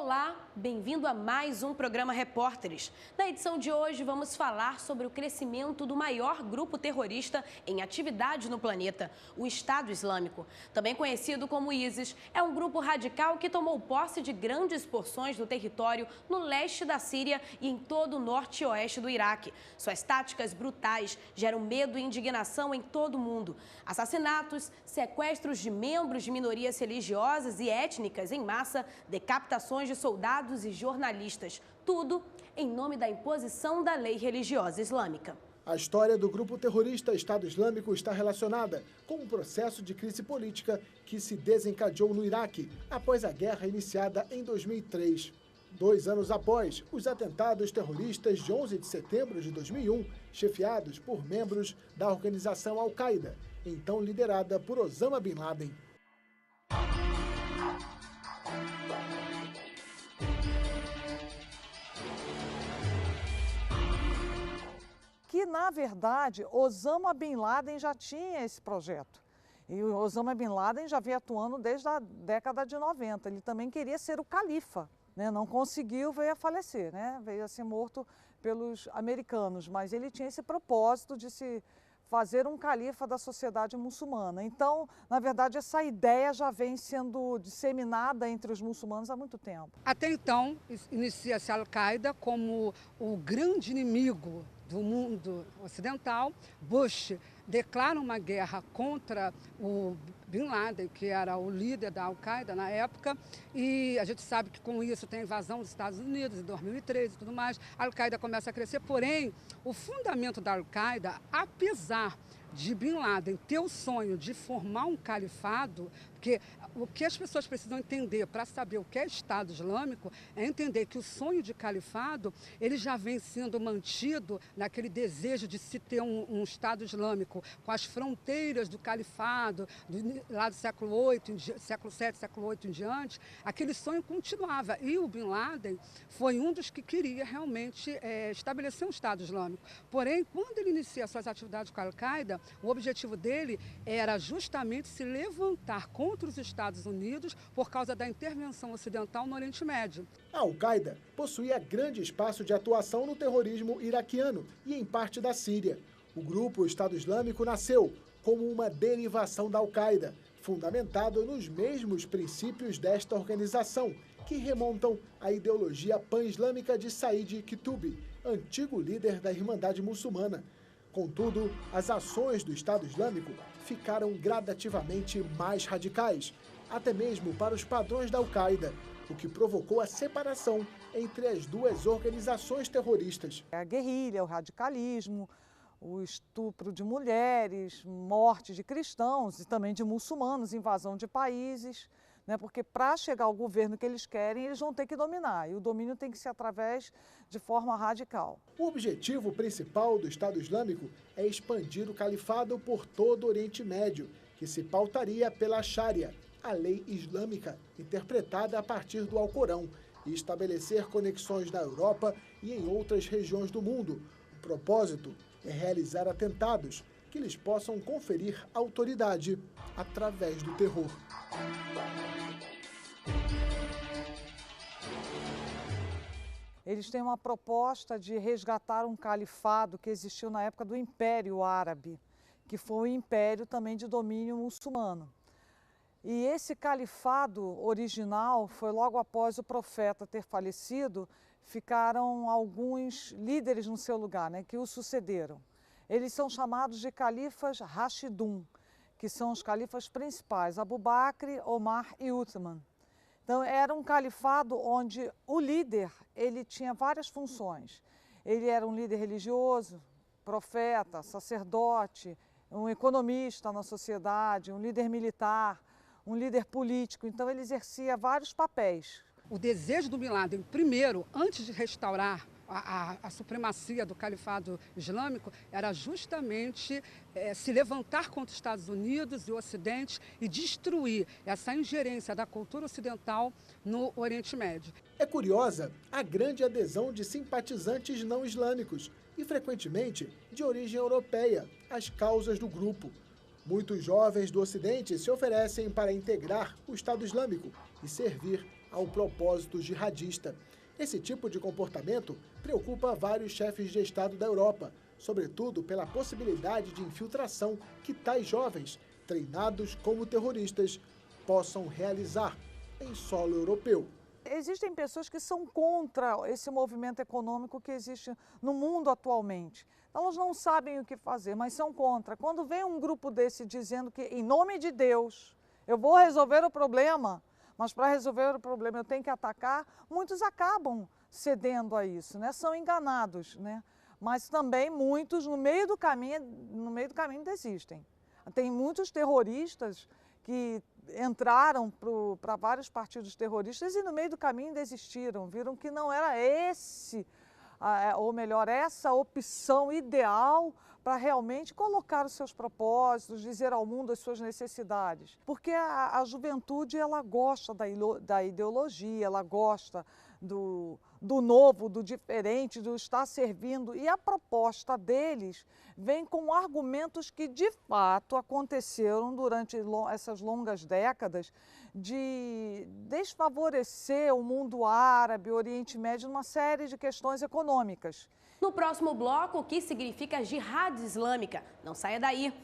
Olá, bem-vindo a mais um programa Repórteres. Na edição de hoje vamos falar sobre o crescimento do maior grupo terrorista em atividade no planeta, o Estado Islâmico. Também conhecido como ISIS, é um grupo radical que tomou posse de grandes porções do território no leste da Síria e em todo o norte e oeste do Iraque. Suas táticas brutais geram medo e indignação em todo o mundo. Assassinatos, sequestros de membros de minorias religiosas e étnicas em massa, decapitações de soldados e jornalistas, tudo em nome da imposição da lei religiosa islâmica. A história do grupo terrorista Estado Islâmico está relacionada com um processo de crise política que se desencadeou no Iraque após a guerra iniciada em 2003. 2 anos após os atentados terroristas de 11 de setembro de 2001, chefiados por membros da organização Al-Qaeda, então liderada por Osama Bin Laden. Que, na verdade, Osama Bin Laden já tinha esse projeto. E o Osama Bin Laden já vinha atuando desde a década de 90. Ele também queria ser o califa, né? Não conseguiu, veio a falecer, né? Veio a ser morto pelos americanos. Mas ele tinha esse propósito de se fazer um califa da sociedade muçulmana. Então, na verdade, essa ideia já vem sendo disseminada entre os muçulmanos há muito tempo. Até então, inicia-se a Al-Qaeda como o grande inimigo do mundo ocidental. Bush declara uma guerra contra o Bin Laden, que era o líder da Al-Qaeda na época, e a gente sabe que com isso tem a invasão dos Estados Unidos em 2013 e tudo mais. A Al-Qaeda começa a crescer, porém, o fundamento da Al-Qaeda, apesar de Bin Laden ter o sonho de formar um califado, porque o que as pessoas precisam entender para saber o que é Estado Islâmico é entender que o sonho de califado ele já vem sendo mantido naquele desejo de se ter um Estado Islâmico com as fronteiras do califado, lá do século VII, século VII, século VIII em diante. Aquele sonho continuava e o Bin Laden foi um dos que queria realmente estabelecer um Estado Islâmico. Porém, quando ele inicia suas atividades com a Al-Qaeda, o objetivo dele era justamente se levantar contra os Estados Unidos por causa da intervenção ocidental no Oriente Médio. A Al-Qaeda possuía grande espaço de atuação no terrorismo iraquiano e em parte da Síria. O grupo Estado Islâmico nasceu como uma derivação da Al-Qaeda, fundamentado nos mesmos princípios desta organização, que remontam à ideologia pan-islâmica de Said Qutb, antigo líder da Irmandade Muçulmana. Contudo, as ações do Estado Islâmico ficaram gradativamente mais radicais, até mesmo para os padrões da Al-Qaeda, o que provocou a separação entre as duas organizações terroristas. A guerrilha, o radicalismo, o estupro de mulheres, morte de cristãos e também de muçulmanos, invasão de países, né? Porque para chegar ao governo que eles querem, eles vão ter que dominar, e o domínio tem que ser através de forma radical. O objetivo principal do Estado Islâmico é expandir o califado por todo o Oriente Médio, que se pautaria pela Sharia, a lei islâmica interpretada a partir do Alcorão, e estabelecer conexões na Europa e em outras regiões do mundo. O propósito é realizar atentados que lhes possam conferir autoridade através do terror. Eles têm uma proposta de resgatar um califado que existiu na época do Império Árabe, que foi um império também de domínio muçulmano. E esse califado original foi logo após o profeta ter falecido, ficaram alguns líderes no seu lugar, né, que o sucederam. Eles são chamados de califas Rashidun, que são os califas principais, Abu Bakr, Omar e Uthman. Então, era um califado onde o líder ele tinha várias funções. Ele era um líder religioso, profeta, sacerdote, um economista na sociedade, um líder militar, um líder político. Então, ele exercia vários papéis. O desejo do Bin Laden, primeiro, antes de restaurar a supremacia do califado islâmico, era justamente se levantar contra os Estados Unidos e o Ocidente e destruir essa ingerência da cultura ocidental no Oriente Médio. É curiosa a grande adesão de simpatizantes não islâmicos e, frequentemente, de origem europeia às causas do grupo. Muitos jovens do Ocidente se oferecem para integrar o Estado Islâmico e servir a um propósito jihadista. Esse tipo de comportamento preocupa vários chefes de Estado da Europa, sobretudo pela possibilidade de infiltração que tais jovens, treinados como terroristas, possam realizar em solo europeu. Existem pessoas que são contra esse movimento econômico que existe no mundo atualmente. Elas não sabem o que fazer, mas são contra. Quando vem um grupo desse dizendo que, em nome de Deus, eu vou resolver o problema, mas para resolver o problema eu tenho que atacar, muitos acabam cedendo a isso, né? São enganados, né? Mas também muitos no meio do caminho desistem. Tem muitos terroristas que entraram para vários partidos terroristas e no meio do caminho desistiram, viram que não era essa opção ideal para realmente colocar os seus propósitos, dizer ao mundo as suas necessidades. Porque a juventude, ela gosta da ideologia, ela gosta do novo, do diferente, do estar servindo. E a proposta deles vem com argumentos que, de fato, aconteceram durante essas longas décadas de desfavorecer o mundo árabe, o Oriente Médio, numa série de questões econômicas. No próximo bloco, o que significa jihad islâmica? Não saia daí!